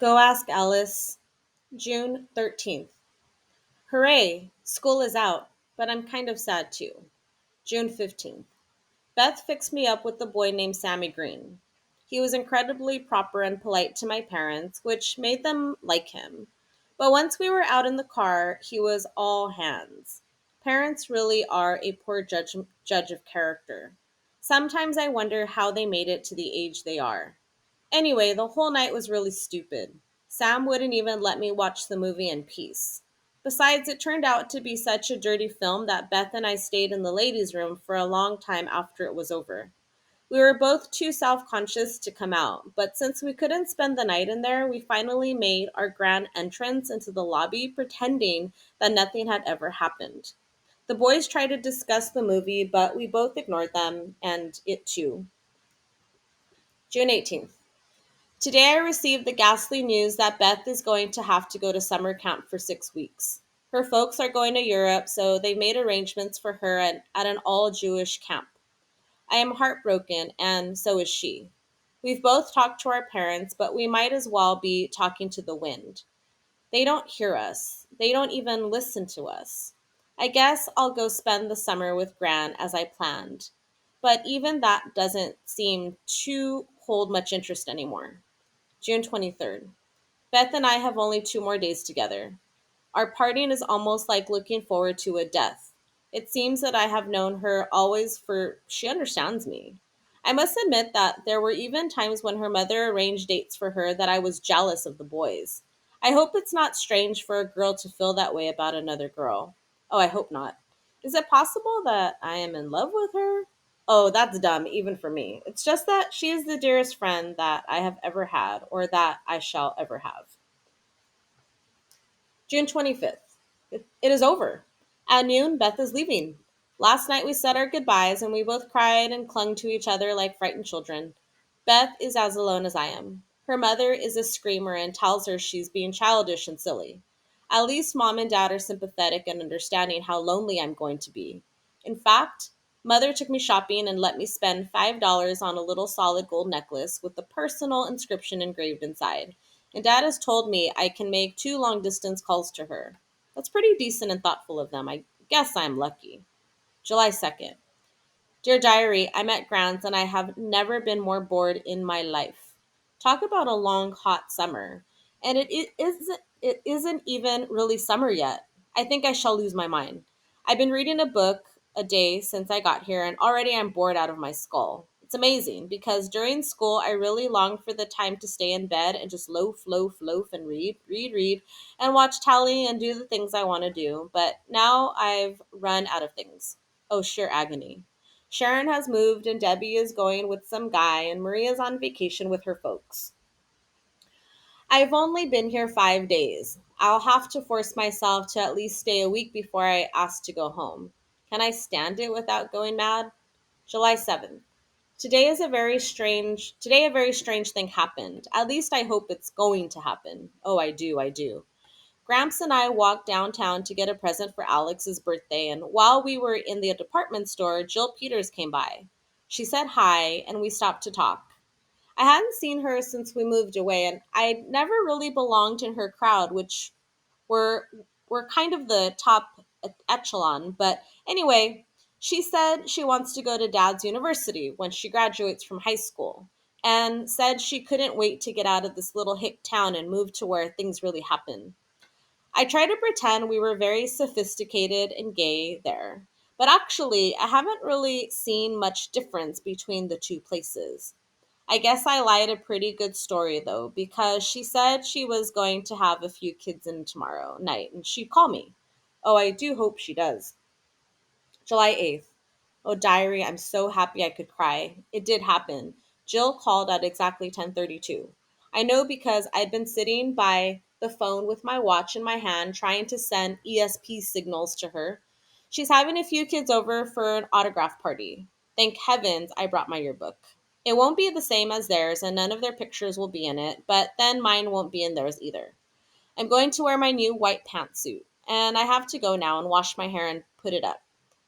Go Ask Alice, June 13th. Hooray! School is out, but I'm kind of sad too. June 15th. Beth fixed me up with a boy named Sammy Green. He was incredibly proper and polite to my parents, which made them like him. But once we were out in the car, he was all hands. Parents really are a poor judge of character. Sometimes I wonder how they made it to the age they are. Anyway, the whole night was really stupid. Sam wouldn't even let me watch the movie in peace. Besides, it turned out to be such a dirty film that Beth and I stayed in the ladies' room for a long time after it was over. We were both too self conscious to come out, but since we couldn't spend the night in there, we finally made our grand entrance into the lobby pretending that nothing had ever happened. The boys tried to discuss the movie, but we both ignored them, and it too. June 18th. Today I received the ghastly news that Beth is going to have to go to summer camp for 6 weeks. Her folks are going to Europe, so they've made arrangements for her at an all Jewish camp. I am heartbroken, and so is she. We've both talked to our parents, but we might as well be talking to the wind. They don't hear us, they don't even listen to us. I guess I'll go spend the summer with Gran as I planned. But even that doesn't seem to hold much interest anymore. June 23rd. Beth and I have only 2 more days together. Our parting is almost like looking forward to a death. It seems that I have known her always for she understands me. I must admit that there were even times when her mother arranged dates for her that I was jealous of the boys. I hope it's not strange for a girl to feel that way about another girl. Oh, I hope not. Is it possible that I am in love with her? Oh, that's dumb, even for me. It's just that she is the dearest friend that I have ever had, or that I shall ever have. June 25th. It is over. At noon, Beth is leaving. Last night we said our goodbyes and we both cried and clung to each other like frightened children. Beth is as alone as I am. Her mother is a screamer and tells her she's being childish and silly. At least mom and dad are sympathetic and understanding how lonely I'm going to be. In fact, mother took me shopping and let me spend $5 on a little solid gold necklace with a personal inscription engraved inside. And dad has told me I can make 2 long distance calls to her. That's pretty decent and thoughtful of them. I guess I'm lucky. July 2nd. Dear Diary, I'm at Grants and I have never been more bored in my life. Talk about a long, hot summer. And it isn't even really summer yet. I think I shall lose my mind. I've been reading a book a day since I got here, and already I'm bored out of my skull. It's amazing because during school I really longed for the time to stay in bed and just loaf, and read, and watch telly and do the things I want to do. But now I've run out of things. Oh, sheer agony. Sharon has moved and Debbie is going with some guy and Maria's on vacation with her folks. I've only been here 5 days. I'll have to force myself to at least stay a week before I ask to go home. Can I stand it without going mad? July 7th. Today a very strange thing happened. At least I hope it's going to happen. Oh, I do. Gramps and I walked downtown to get a present for Alex's birthday, and while we were in the department store, Jill Peters came by. She said hi, and we stopped to talk. I hadn't seen her since we moved away, and I never really belonged in her crowd, which were were kind of the top echelon. But anyway, she said she wants to go to Dad's university when she graduates from high school, and said she couldn't wait to get out of this little hick town and move to where things really happen. I try to pretend we were very sophisticated and gay there, but actually, I haven't really seen much difference between the two places. I guess I lied a pretty good story though, because she said she was going to have a few kids in tomorrow night and she'd call me. Oh, I do hope she does. July 8th. Oh, diary, I'm so happy I could cry. It did happen. Jill called at exactly 10:32. I know because I'd been sitting by the phone with my watch in my hand trying to send ESP signals to her. She's having a few kids over for an autograph party. Thank heavens I brought my yearbook. It won't be the same as theirs and none of their pictures will be in it, but then mine won't be in theirs either. I'm going to wear my new white pantsuit, and I have to go now and wash my hair and put it up.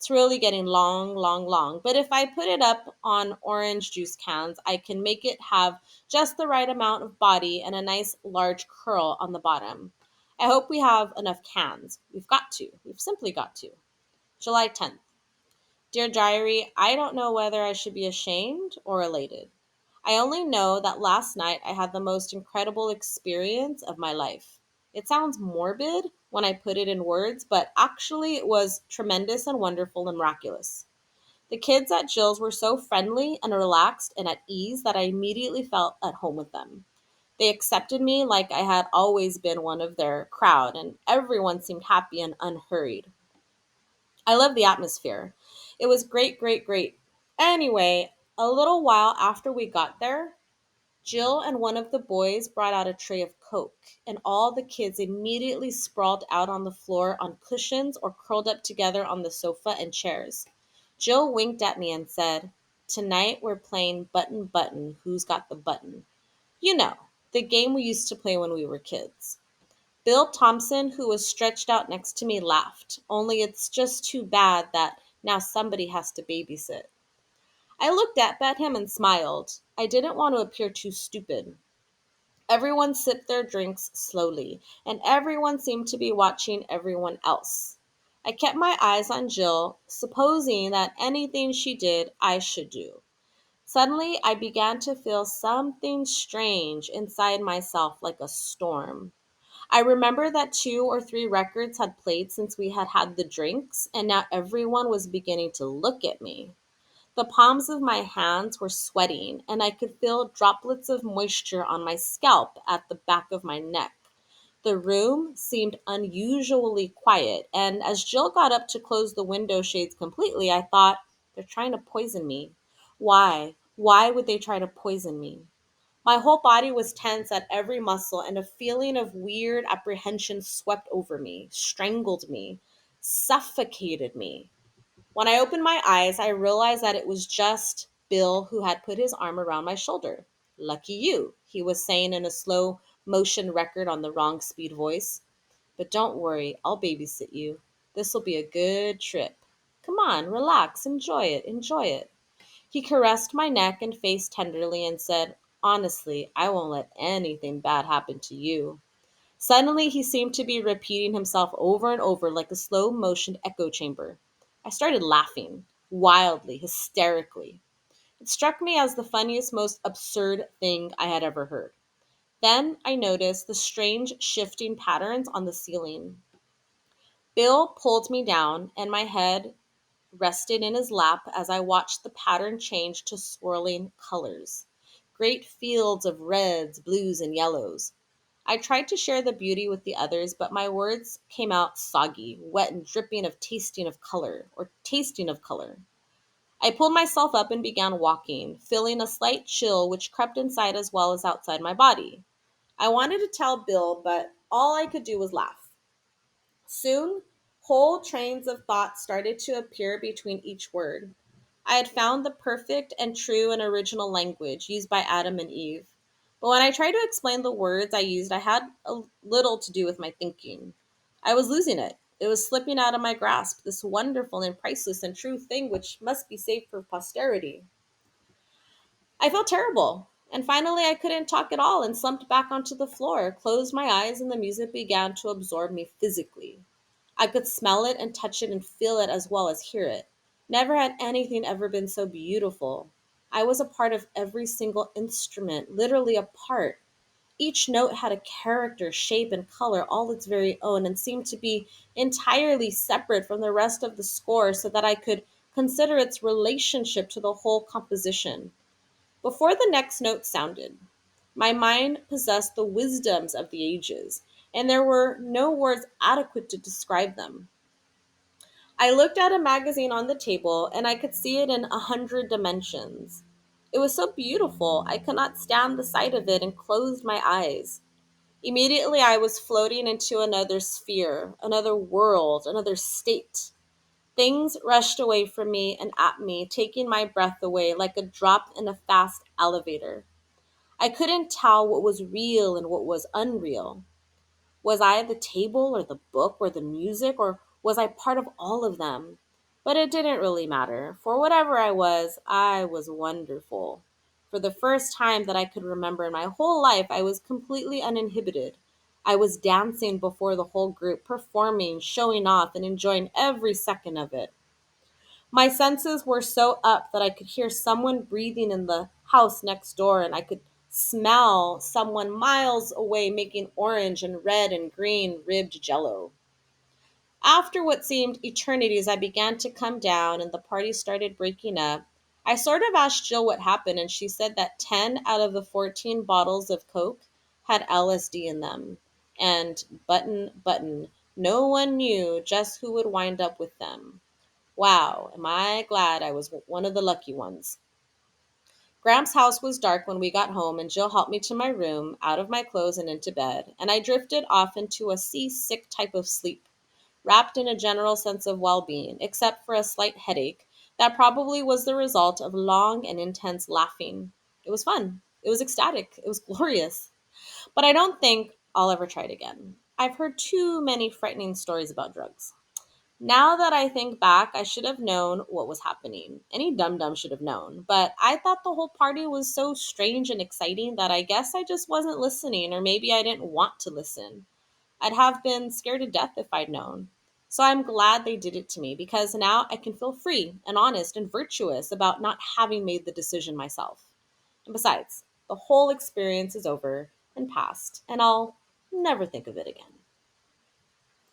It's really getting long, long, long. But if I put it up on orange juice cans, I can make it have just the right amount of body and a nice large curl on the bottom. I hope we have enough cans. We've got to. We've simply got to. July 10th. Dear Diary, I don't know whether I should be ashamed or elated. I only know that last night I had the most incredible experience of my life. It sounds morbid when I put it in words, but actually it was tremendous and wonderful and miraculous. The kids at Jill's were so friendly and relaxed and at ease that I immediately felt at home with them. They accepted me like I had always been one of their crowd, and everyone seemed happy and unhurried. I love the atmosphere. It was great, great, great. Anyway, a little while after we got there, Jill and one of the boys brought out a tray of Coke, and all the kids immediately sprawled out on the floor on cushions or curled up together on the sofa and chairs. Jill winked at me and said, "Tonight we're playing Button Button, Who's Got the Button? You know, the game we used to play when we were kids." Bill Thompson, who was stretched out next to me, laughed, only it's just too bad that now somebody has to babysit. I looked up at him and smiled. I didn't want to appear too stupid. Everyone sipped their drinks slowly, and everyone seemed to be watching everyone else. I kept my eyes on Jill, supposing that anything she did, I should do. Suddenly, I began to feel something strange inside myself like a storm. I remember that two or three records had played since we had had the drinks, and now everyone was beginning to look at me. The palms of my hands were sweating, and I could feel droplets of moisture on my scalp at the back of my neck. The room seemed unusually quiet, and as Jill got up to close the window shades completely, I thought, they're trying to poison me. Why? Why would they try to poison me? My whole body was tense at every muscle, and a feeling of weird apprehension swept over me, strangled me, suffocated me. When I opened my eyes, I realized that it was just Bill who had put his arm around my shoulder. "Lucky you," he was saying in a slow motion record on the wrong speed voice. "But don't worry, I'll babysit you. This'll be a good trip. Come on, relax, enjoy it, enjoy it." He caressed my neck and face tenderly and said, "Honestly, I won't let anything bad happen to you." Suddenly, he seemed to be repeating himself over and over like a slow motion echo chamber. I started laughing, wildly, hysterically. It struck me as the funniest, most absurd thing I had ever heard. Then I noticed the strange shifting patterns on the ceiling. Bill pulled me down, and my head rested in his lap as I watched the pattern change to swirling colors. Great fields of reds, blues, and yellows. I tried to share the beauty with the others, but my words came out soggy, wet, and dripping of tasting of color. I pulled myself up and began walking, feeling a slight chill which crept inside as well as outside my body. I wanted to tell Bill, but all I could do was laugh. Soon, whole trains of thought started to appear between each word. I had found the perfect and true and original language used by Adam and Eve. But when I tried to explain the words I used, I had a little to do with my thinking. I was losing it. It was slipping out of my grasp, this wonderful and priceless and true thing which must be saved for posterity. I felt terrible. And finally, I couldn't talk at all and slumped back onto the floor, closed my eyes, and the music began to absorb me physically. I could smell it and touch it and feel it as well as hear it. Never had anything ever been so beautiful. I was a part of every single instrument, literally a part. Each note had a character, shape, and color all its very own and seemed to be entirely separate from the rest of the score so that I could consider its relationship to the whole composition. Before the next note sounded, my mind possessed the wisdoms of the ages, and there were no words adequate to describe them. I looked at a magazine on the table, and I could see it in 100 dimensions. It was so beautiful, I could not stand the sight of it and closed my eyes. Immediately, I was floating into another sphere, another world, another state. Things rushed away from me and at me, taking my breath away like a drop in a fast elevator. I couldn't tell what was real and what was unreal. Was I the table or the book or the music, or was I part of all of them? But it didn't really matter. For whatever I was wonderful. For the first time that I could remember in my whole life, I was completely uninhibited. I was dancing before the whole group, performing, showing off, and enjoying every second of it. My senses were so up that I could hear someone breathing in the house next door, and I could smell someone miles away making orange and red and green ribbed jello. After what seemed eternities, I began to come down and the party started breaking up. I sort of asked Jill what happened, and she said that 10 out of the 14 bottles of Coke had LSD in them. And button, no one knew just who would wind up with them. Wow, am I glad I was one of the lucky ones. Gramps' house was dark when we got home, and Jill helped me to my room, out of my clothes, and into bed, and I drifted off into a seasick type of sleep, wrapped in a general sense of well being, except for a slight headache that probably was the result of long and intense laughing. It was fun. It was ecstatic. It was glorious. But I don't think I'll ever try it again. I've heard too many frightening stories about drugs. Now that I think back, I should have known what was happening. Any dum dum should have known. But I thought the whole party was so strange and exciting that I guess I just wasn't listening, or maybe I didn't want to listen. I'd have been scared to death if I'd known. So I'm glad they did it to me because now I can feel free and honest and virtuous about not having made the decision myself. And besides, the whole experience is over and past, and I'll never think of it again.